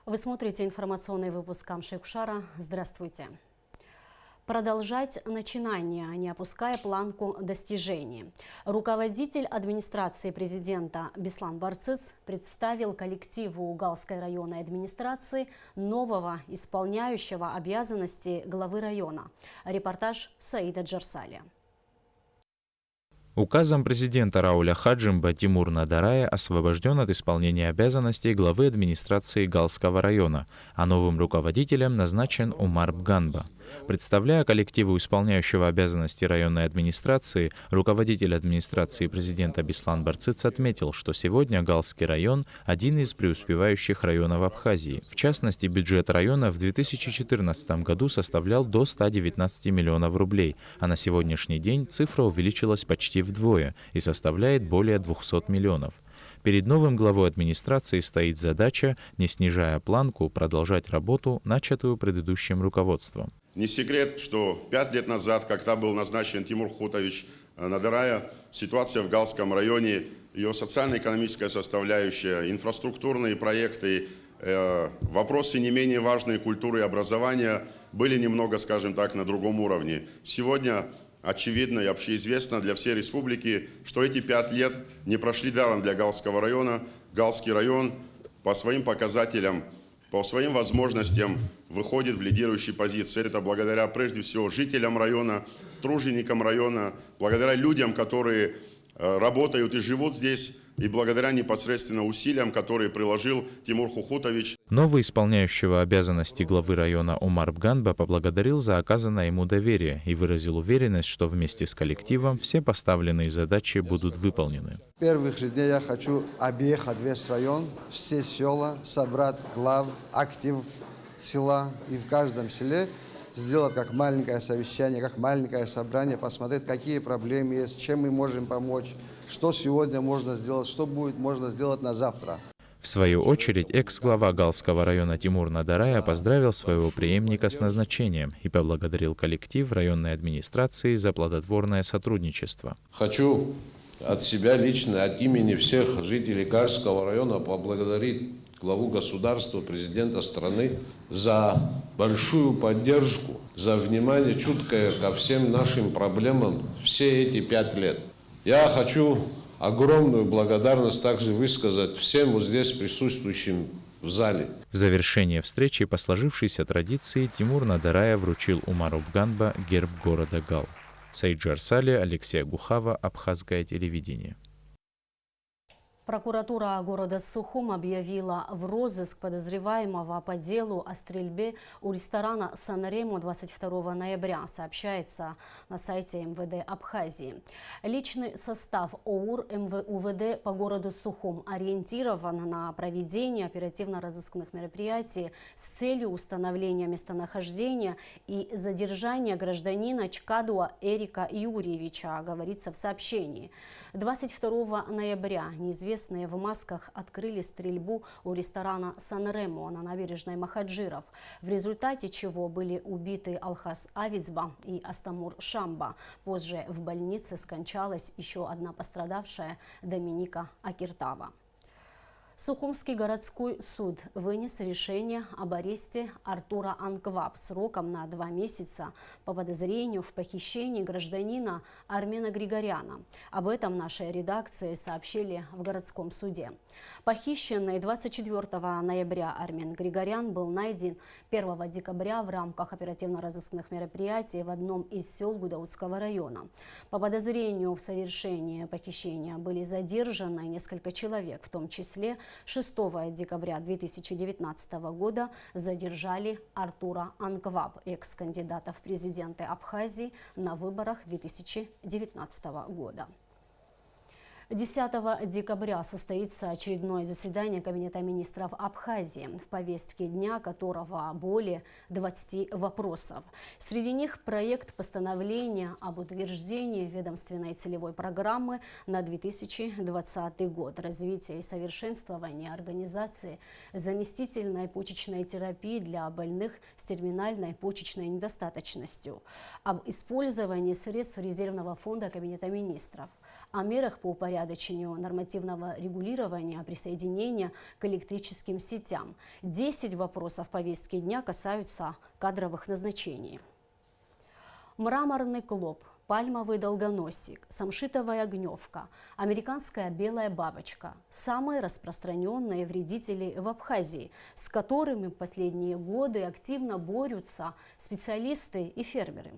Вы смотрите информационный выпуск Амшекушара. Здравствуйте. Продолжать начинание, не опуская планку достижений. Руководитель администрации президента Беслан Барцыц представил коллективу Галской районной администрации нового исполняющего обязанности главы района. Репортаж Саида Джарсали. Указом президента Рауля Хаджимба Тимур Надарая освобожден от исполнения обязанностей главы администрации Галского района, а новым руководителем назначен Умар Бганба. Представляя коллективу исполняющего обязанности районной администрации, руководитель администрации президента Беслан Барцыц отметил, что сегодня Галский район – один из преуспевающих районов Абхазии. В частности, бюджет района в 2014 году составлял до 119 миллионов рублей, а на сегодняшний день цифра увеличилась почти вдвое и составляет более 200 миллионов. Перед новым главой администрации стоит задача, не снижая планку, продолжать работу, начатую предыдущим руководством. Не секрет, что 5 лет назад, когда был назначен Тимур Хутович Надарая, ситуация в Галском районе, ее социально-экономическая составляющая, инфраструктурные проекты, вопросы не менее важные культуры и образования были немного, скажем так, на другом уровне. Сегодня очевидно и общеизвестно для всей республики, что эти 5 лет не прошли даром для Галского района. Галский район по своим показателям, по своим возможностям выходит в лидирующие позиции. Это благодаря прежде всего жителям района, труженикам района, благодаря людям, которые работают и живут здесь, и благодаря непосредственно усилиям, которые приложил Тимур Хутович. Новый исполняющего обязанности главы района Умар Бганба поблагодарил за оказанное ему доверие и выразил уверенность, что вместе с коллективом все поставленные задачи будут выполнены. В первых же дней я хочу объехать весь район, все села, собрать глав, актив села и в каждом селе сделать как маленькое совещание, как маленькое собрание, посмотреть, какие проблемы есть, чем мы можем помочь, что сегодня можно сделать, что будет можно сделать на завтра. В свою очередь, экс-глава Галского района Тимур Надарая поздравил своего преемника с назначением и поблагодарил коллектив районной администрации за плодотворное сотрудничество. Хочу от себя лично, от имени всех жителей Галского района поблагодарить главу государства, президента страны за большую поддержку, за внимание чуткое ко всем нашим проблемам все эти 5 лет. Я хочу огромную благодарность также высказать всем вот здесь присутствующим в зале. В завершение встречи по сложившейся традиции Тимур Надарая вручил Умару Бганба герб города Гал. Саид Джарсали, Алексей Гухава, Абхазское телевидение. Прокуратура города Сухум объявила в розыск подозреваемого по делу о стрельбе у ресторана «Санремо» 22 ноября, сообщается на сайте МВД Абхазии. Личный состав ОУР УВД по городу Сухум ориентирован на проведение оперативно-розыскных мероприятий с целью установления местонахождения и задержания гражданина Чкадуа Эрика Юрьевича, говорится в сообщении. 22 ноября неизвестные в масках открыли стрельбу у ресторана «Санремо» на набережной Махаджиров, в результате чего были убиты Алхас Авицба и Астамур Шамба. Позже в больнице скончалась еще одна пострадавшая – Доминика Акиртава. Сухумский городской суд вынес решение об аресте Артура Анкваб сроком на 2 месяца по подозрению в похищении гражданина Армена Григоряна. Об этом нашей редакции сообщили в городском суде. Похищенный 24 ноября Армен Григорян был найден 1 декабря в рамках оперативно-розыскных мероприятий в одном из сел Гудаутского района. По подозрению в совершении похищения были задержаны несколько человек, в том числе 6 декабря 2019 года задержали Артура Анкваб, экс-кандидата в президенты Абхазии на выборах 2019 года. 10 декабря состоится очередное заседание Кабинета министров Абхазии, в повестке дня которого более 20 вопросов. Среди них проект постановления об утверждении ведомственной целевой программы на 2020 год, развитие и совершенствование организации заместительной почечной терапии для больных с терминальной почечной недостаточностью, об использовании средств резервного фонда Кабинета министров, о мерах по упорядочению нормативного регулирования присоединения к электрическим сетям. 10 вопросов повестки дня касаются кадровых назначений. Мраморный клоп, пальмовый долгоносик, самшитовая огневка, американская белая бабочка – самые распространенные вредители в Абхазии, с которыми в последние годы активно борются специалисты и фермеры.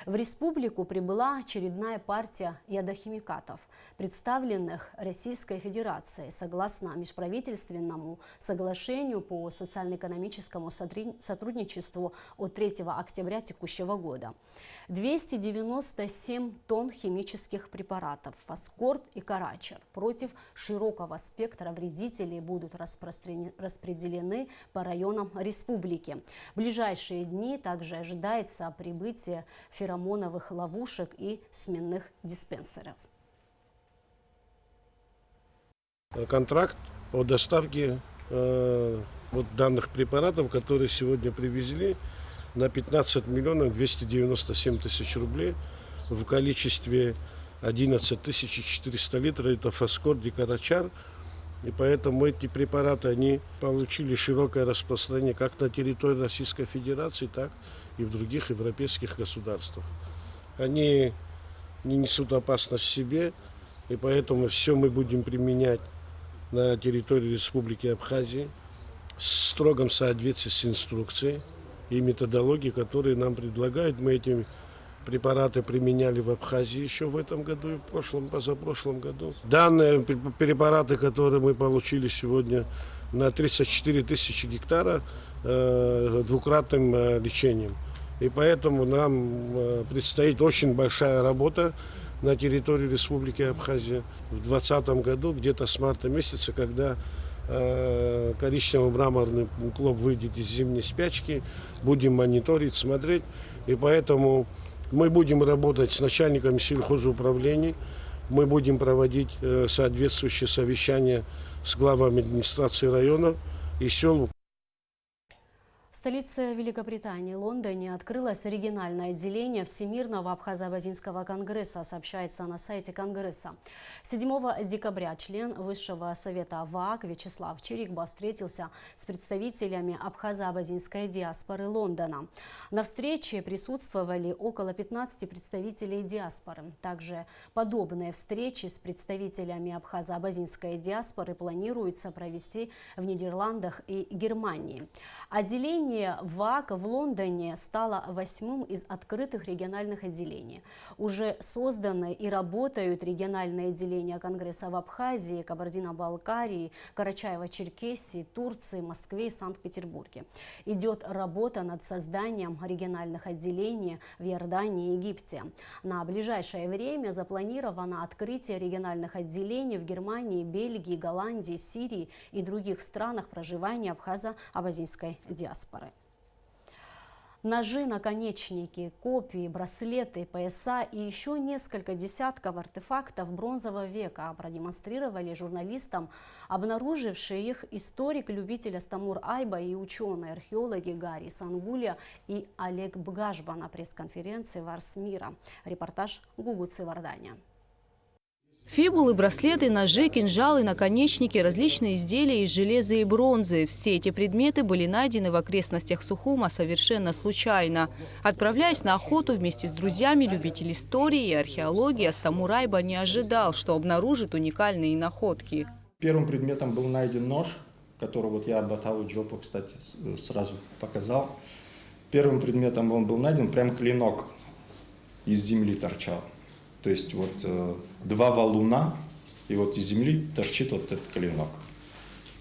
В республику прибыла очередная партия ядохимикатов, представленных Российской Федерацией согласно межправительственному соглашению по социально-экономическому сотрудничеству от 3 октября текущего года. 297 тонн химических препаратов «Фаскорд» и «Карачер» против широкого спектра вредителей будут распределены по районам республики. В ближайшие дни также ожидается прибытие феромоновых ловушек и сменных диспенсеров. Контракт о доставке данных препаратов, которые сегодня привезли, на 15 миллионов 297 тысяч рублей в количестве 11 400 литров. Это «Фаскорд» и «Карачар». И поэтому эти препараты, они получили широкое распространение как на территории Российской Федерации, так и в других европейских государствах. Они не несут опасность в себе, и поэтому все мы будем применять на территории Республики Абхазия в строгом соответствии с инструкцией и методологией, которые нам предлагают. Мы эти препараты применяли в Абхазии еще в этом году и в прошлом, позапрошлом году. Данные препараты, которые мы получили сегодня на 34 тысячи гектара двукратным лечением. И поэтому нам предстоит очень большая работа на территории Республики Абхазия в 2020 году, где-то с марта месяца, когда коричнево-мраморный клоп выйдет из зимней спячки, будем мониторить, смотреть. И поэтому мы будем работать с начальниками сельхозуправлений, мы будем проводить соответствующие совещания с главами администрации районов и сел. В столице Великобритании, Лондоне, открылось региональное отделение Всемирного Абхазо-Абазинского конгресса, сообщается на сайте Конгресса. 7 декабря член Высшего совета ВААК Вячеслав Чирикба встретился с представителями абхазо-абазинской диаспоры Лондона. На встрече присутствовали около 15 представителей диаспоры. Также подобные встречи с представителями абхазо-абазинской диаспоры планируется провести в Нидерландах и Германии. Отделение ВААК в Лондоне стало 8-м из открытых региональных отделений. Уже созданы и работают региональные отделения Конгресса в Абхазии, Кабардино-Балкарии, Карачаево-Черкесии, Турции, Москве и Санкт-Петербурге. Идет работа над созданием региональных отделений в Иордании и Египте. На ближайшее время запланировано открытие региональных отделений в Германии, Бельгии, Голландии, Сирии и других странах проживания абхазо-абазинской диаспоры. Ножи, наконечники, копии, браслеты, пояса и еще несколько десятков артефактов бронзового века продемонстрировали журналистам, обнаружившие их историк-любитель Астамур Айба и ученые-археологи Гарри Сангуля и Олег Бгажба на пресс-конференции в Арс Мира. Репортаж Гугу Циварданя. Фибулы, браслеты, ножи, кинжалы, наконечники, различные изделия из железа и бронзы. Все эти предметы были найдены в окрестностях Сухума совершенно случайно. Отправляясь на охоту вместе с друзьями, любитель истории и археологии, Астамур Айба не ожидал, что обнаружит уникальные находки. Первым предметом был найден нож, который вот я Баталу Джопу, кстати, сразу показал. Первым предметом он был найден прям клинок из земли торчал. То есть вот 2 валуна, и вот из земли торчит вот этот клинок.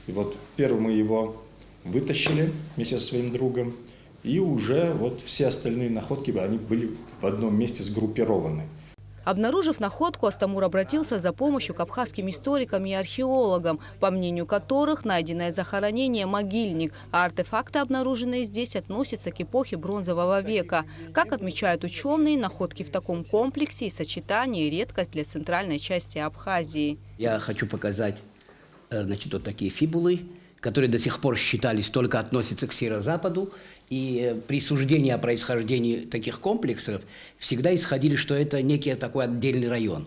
И вот первым мы его вытащили вместе со своим другом, и уже вот все остальные находки, они были в одном месте сгруппированы. Обнаружив находку, Астамур обратился за помощью к абхазским историкам и археологам, по мнению которых найденное захоронение – могильник, а артефакты, обнаруженные здесь, относятся к эпохе бронзового века. Как отмечают ученые, находки в таком комплексе и сочетании – редкость для центральной части Абхазии. Я хочу показать, значит, вот такие фибулы, которые до сих пор считались только относятся к северо-западу. И при суждении о происхождении таких комплексов всегда исходили, что это некий такой отдельный район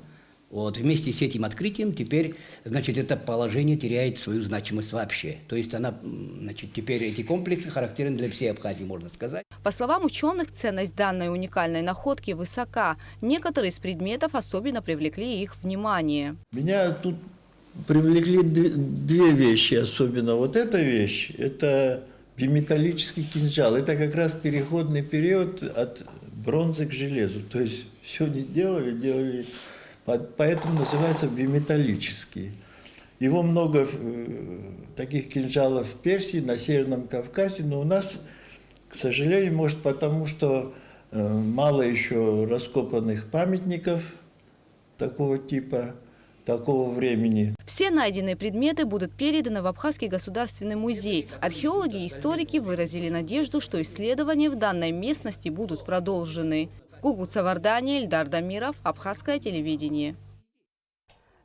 Вот. Вместе с этим открытием теперь, значит, это положение теряет свою значимость вообще. То есть она, значит, теперь эти комплексы характерны для всей Абхазии, можно сказать. По словам ученых, ценность данной уникальной находки высока. Некоторые из предметов особенно привлекли их внимание. Меня тут привлекли две вещи особенно. Вот эта вещь, это биметаллический кинжал. Это как раз переходный период от бронзы к железу. То есть все не делали, поэтому называется биметаллический. Его много таких кинжалов в Персии, на Северном Кавказе, но у нас, к сожалению, может потому, что мало еще раскопанных памятников такого типа, такого времени. Все найденные предметы будут переданы в Абхазский государственный музей. Археологи и историки выразили надежду, что исследования в данной местности будут продолжены. Гугут Савардани, Эльдар Дамиров, Абхазское телевидение.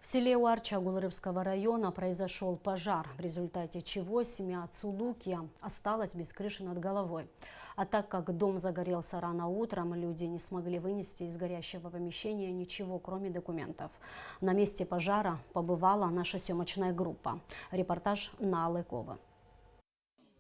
В селе Уарча Гулрыбского района произошел пожар, в результате чего семья Цулукия осталась без крыши над головой. А так как дом загорелся рано утром, люди не смогли вынести из горящего помещения ничего, кроме документов. На месте пожара побывала наша съемочная группа. Репортаж Налы Кова.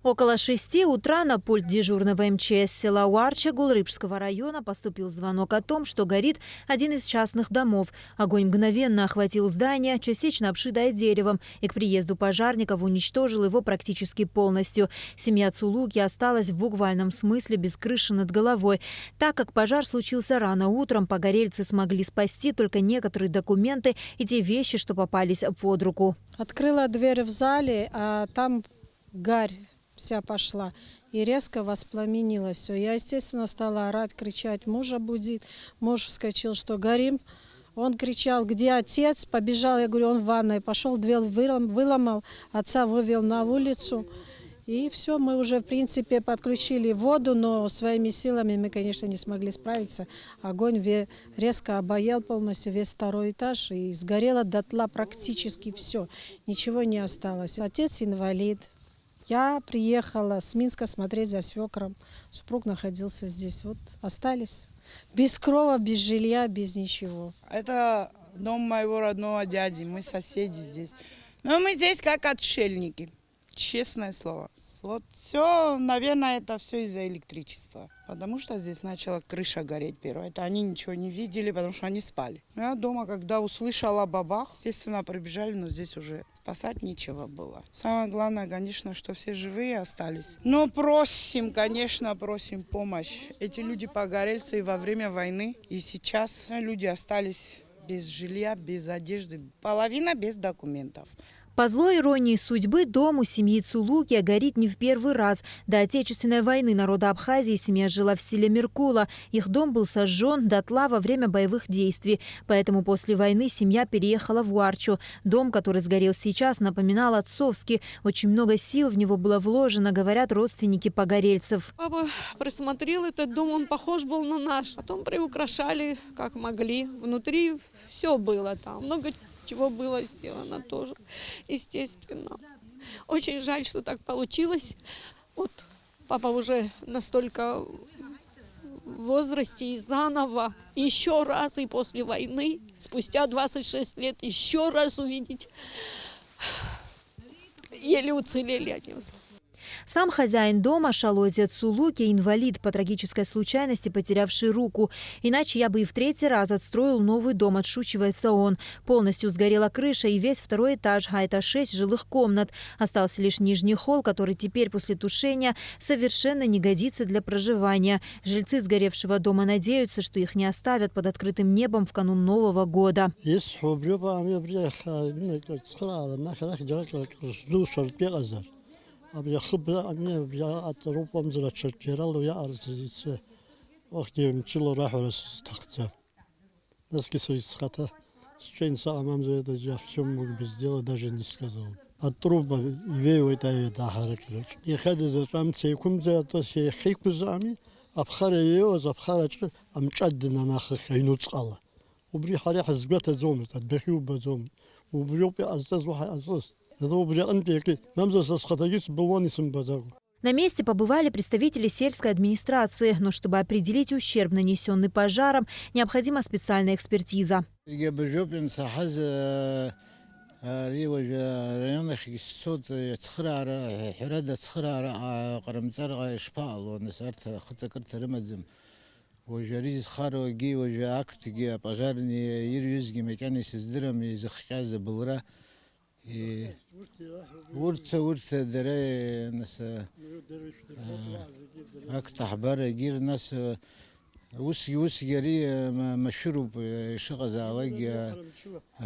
Около 6 утра на пульт дежурного МЧС села Уарча Гулрыбского района поступил звонок о том, что горит один из частных домов. Огонь мгновенно охватил здание, частично обшитое деревом, и к приезду пожарников уничтожил его практически полностью. Семья Цулуки осталась в буквальном смысле без крыши над головой. Так как пожар случился рано утром, погорельцы смогли спасти только некоторые документы и те вещи, что попались под руку. Открыла дверь в зале, а там гарь вся пошла и резко воспламенилось все. Я, естественно, стала орать, кричать, мужа будить. Муж вскочил, что горим. Он кричал, где отец? Побежал, я говорю, он в ванной. Пошел, дверь выломал, отца вывел на улицу. И все, мы уже, в принципе, подключили воду, но своими силами мы, конечно, не смогли справиться. Огонь резко обаял полностью весь второй этаж, и сгорело дотла практически все. Ничего не осталось. Отец инвалид. Я приехала с Минска смотреть за свекром. Супруг находился здесь. Вот остались. Без крова, без жилья, без ничего. Это дом моего родного дяди. Мы соседи здесь. Но мы здесь как отшельники. Честное слово. Вот все, наверное, это все из-за электричества. Потому что здесь начала крыша гореть первая. Это они ничего не видели, потому что они спали. Я дома, когда услышала бабах, естественно, прибежали, но здесь уже спасать нечего было. Самое главное, конечно, что все живые остались. Но просим, конечно, просим помощь. Эти люди погорельцы и во время войны. И сейчас люди остались без жилья, без одежды. Половина без документов. По злой иронии судьбы, дом у семьи Цулукия горит не в первый раз. До Отечественной войны народа Абхазии семья жила в селе Меркула. Их дом был сожжен дотла во время боевых действий. Поэтому после войны семья переехала в Уарчу. Дом, который сгорел сейчас, напоминал отцовский. Очень много сил в него было вложено, говорят родственники погорельцев. Папа присмотрел этот дом, он похож был на наш. Потом приукрашали, как могли. Внутри все было там. Много чего было сделано тоже, естественно. Очень жаль, что так получилось. Вот папа уже настолько в возрасте и заново еще раз и после войны, спустя 26 лет, еще раз увидеть. Еле уцелели от него. Сам хозяин дома Шалозия Цулуки, инвалид по трагической случайности, потерявший руку. Иначе я бы и в третий раз отстроил новый дом, отшучивается он. Полностью сгорела крыша и весь второй этаж, а это 6 жилых комнат. Остался лишь нижний холл, который теперь после тушения совершенно не годится для проживания. Жильцы сгоревшего дома надеются, что их не оставят под открытым небом в канун Нового года. Aber ich habe mir Atropom за Черчерал я арзице. Ох, девчило рахорс тахта. Наски соисхата. Счен самам за это я все мог бы сделать, даже не сказал. От труба вею это дахараклыч. И хады за там цейкум за то се хейку зами, абхареё за абхарач амчадна нахх хайнуцала. Убри хари хазгата зом, тадбхиу базом. Убри азаз ва азаз. На месте побывали представители сельской администрации, но чтобы определить ущерб, нанесенный пожаром, необходима специальная экспертиза. ريونخ الصوت تخرار حرادة تخرار قرمزار شبال ونسرت خذكرت رمزم وجريز خارو جي وجاكت جي بجارني يريزجي مكاني سزدرم يزخكاز بلرا ورت دري ناس اكتح برا جير ناس وسي جري مشروب شغز على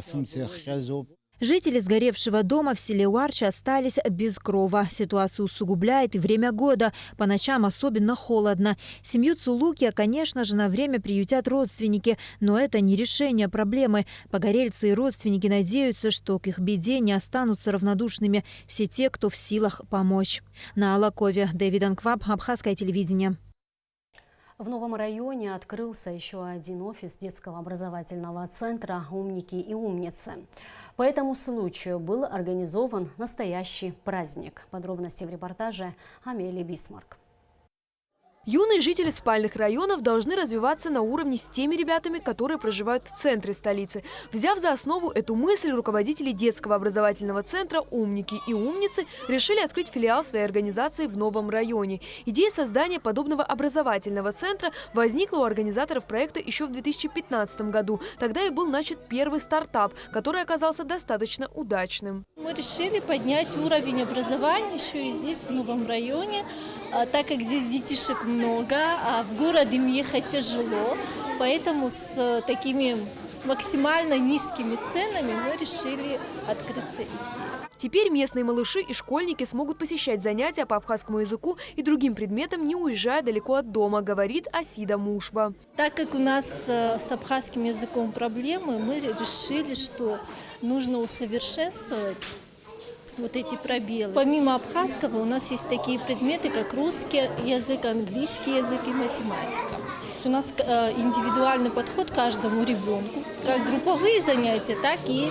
فهمتي خكازو. Жители сгоревшего дома в селе Уарча остались без крова. Ситуацию усугубляет и время года. По ночам особенно холодно. Семью Цулукия, конечно же, на время приютят родственники. Но это не решение проблемы. Погорельцы и родственники надеются, что к их беде не останутся равнодушными все те, кто в силах помочь. На Алакове. Дэвид Анкваб, Абхазское телевидение. В новом районе открылся еще один офис детского образовательного центра «Умники и умницы». По этому случаю был организован настоящий праздник. Подробности в репортаже Амелии Бисмарк. Юные жители спальных районов должны развиваться на уровне с теми ребятами, которые проживают в центре столицы. Взяв за основу эту мысль, руководители детского образовательного центра «Умники и умницы» решили открыть филиал своей организации в новом районе. Идея создания подобного образовательного центра возникла у организаторов проекта еще в 2015 году. Тогда и был начат первый стартап, который оказался достаточно удачным. Мы решили поднять уровень образования еще и здесь, в новом районе, так как здесь детишек много, а в город им ехать тяжело, поэтому с такими максимально низкими ценами мы решили открыться и здесь. Теперь местные малыши и школьники смогут посещать занятия по абхазскому языку и другим предметам, не уезжая далеко от дома, говорит Асида Мушба. Так как у нас с абхазским языком проблемы, мы решили, что нужно усовершенствовать вот эти пробелы. Помимо абхазского у нас есть такие предметы, как русский язык, английский язык и математика. У нас индивидуальный подход к каждому ребенку, как групповые занятия, так и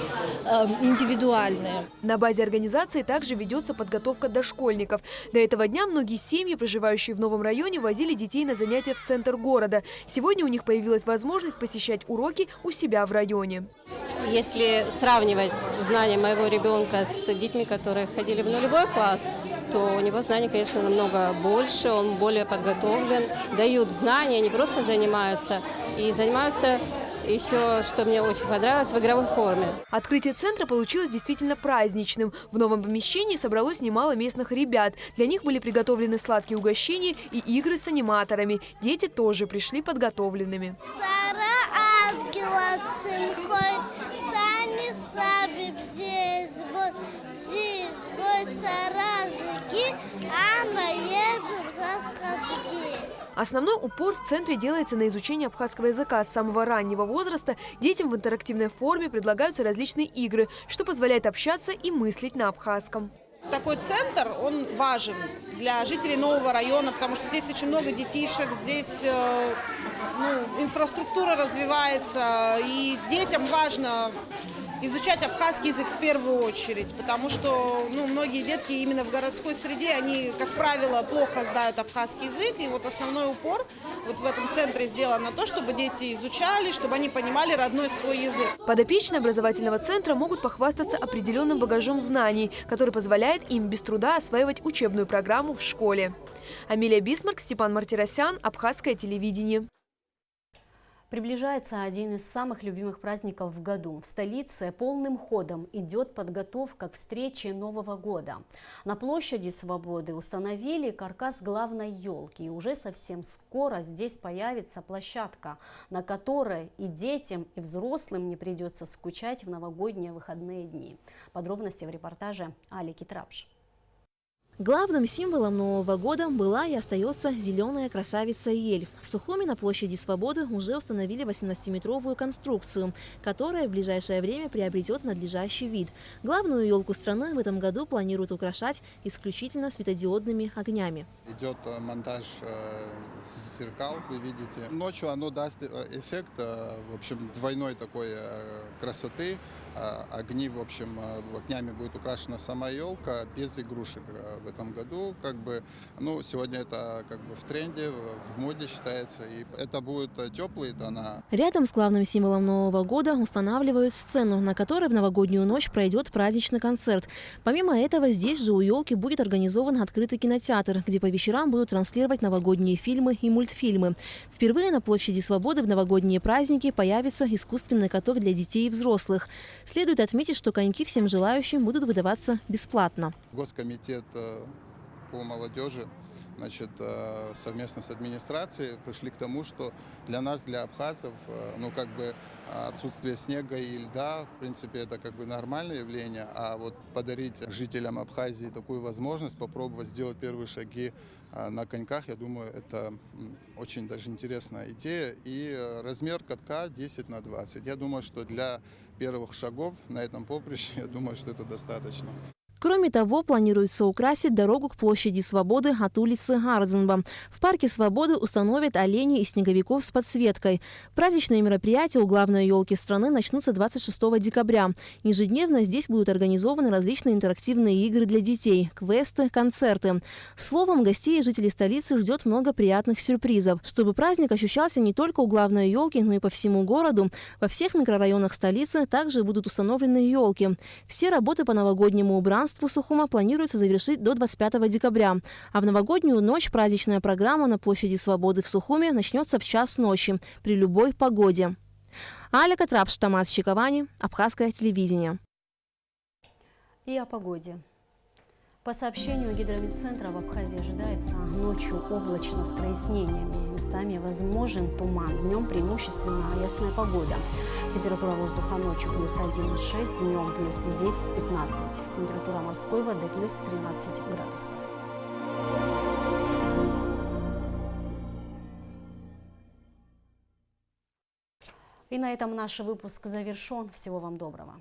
индивидуальные. На базе организации также ведется подготовка дошкольников. До этого дня многие семьи, проживающие в новом районе, возили детей на занятия в центр города. Сегодня у них появилась возможность посещать уроки у себя в районе. Если сравнивать знания моего ребенка с детьми, которые ходили в нулевой класс, то у него знаний, конечно, намного больше, он более подготовлен, дают знания, не просто занимаются, и занимаются еще, что мне очень понравилось, в игровой форме. Открытие центра получилось действительно праздничным. В новом помещении собралось немало местных ребят. Для них были приготовлены сладкие угощения и игры с аниматорами. Дети тоже пришли подготовленными. Основной упор в центре делается на изучение абхазского языка. С самого раннего возраста детям в интерактивной форме предлагаются различные игры, что позволяет общаться и мыслить на абхазском. Такой центр, он важен для жителей нового района, потому что здесь очень много детишек, здесь инфраструктура развивается, и детям важно изучать абхазский язык в первую очередь, потому что многие детки именно в городской среде, они, как правило, плохо знают абхазский язык, и вот основной упор вот в этом центре сделан на то, чтобы дети изучали, чтобы они понимали родной свой язык. Подопечные образовательного центра могут похвастаться определенным багажом знаний, который позволяет им без труда осваивать учебную программу в школе. Амелия Бисмарк, Степан Мартиросян, Абхазское телевидение. Приближается один из самых любимых праздников в году. В столице полным ходом идет подготовка к встрече Нового года. На площади Свободы установили каркас главной елки. И уже совсем скоро здесь появится площадка, на которой и детям, и взрослым не придется скучать в новогодние выходные дни. Подробности в репортаже Алики Трапш. Главным символом Нового года была и остается зеленая красавица ель. В Сухуми на площади Свободы уже установили 18-метровую конструкцию, которая в ближайшее время приобретет надлежащий вид. Главную елку страны в этом году планируют украшать исключительно светодиодными огнями. Идет монтаж зеркал, вы видите. Ночью оно даст эффект, в общем, двойной такой красоты. огни, в общем, огнями будет украшена сама елка без игрушек в этом году. Как бы, ну, сегодня это как бы в тренде, в моде считается, и это будут теплые тона. Рядом с главным символом Нового года устанавливают сцену, на которой в новогоднюю ночь пройдет праздничный концерт. Помимо этого, здесь же у елки будет организован открытый кинотеатр, где по вечерам будут транслировать новогодние фильмы и мультфильмы. Впервые на площади Свободы в новогодние праздники появится искусственный каток для детей и взрослых. Следует отметить, что коньки всем желающим будут выдаваться бесплатно. Госкомитет по молодежи, значит, совместно с администрацией пришли к тому, что для нас, для абхазов, ну, как бы отсутствие снега и льда, в принципе, это как бы нормальное явление, а вот подарить жителям Абхазии такую возможность попробовать сделать первые шаги на коньках, я думаю, это очень даже интересная идея. И размер катка 10 на 20. Я думаю, что для первых шагов на этом поприще, я думаю, что это достаточно. Кроме того, планируется украсить дорогу к площади Свободы от улицы Гарзенба. В парке Свободы установят оленей и снеговиков с подсветкой. Праздничные мероприятия у главной елки страны начнутся 26 декабря. Ежедневно здесь будут организованы различные интерактивные игры для детей, квесты, концерты. Словом, гостей и жителей столицы ждет много приятных сюрпризов. Чтобы праздник ощущался не только у главной елки, но и по всему городу, во всех микрорайонах столицы также будут установлены елки. Все работы по новогоднему убранству Сухума планируется завершить до 25 декабря. А в новогоднюю ночь праздничная программа на площади Свободы в Сухуме начнется в час ночи при любой погоде. Аля Катрапш, Тамас Чиковани, Абхазское телевидение. И о погоде. По сообщению гидрометцентра, в Абхазии ожидается ночью облачно с прояснениями. Местами возможен туман. Днем преимущественно ясная погода. Температура воздуха ночью плюс 1,6, днем плюс 10-15. Температура морской воды плюс 13 градусов. И на этом наш выпуск завершен. Всего вам доброго.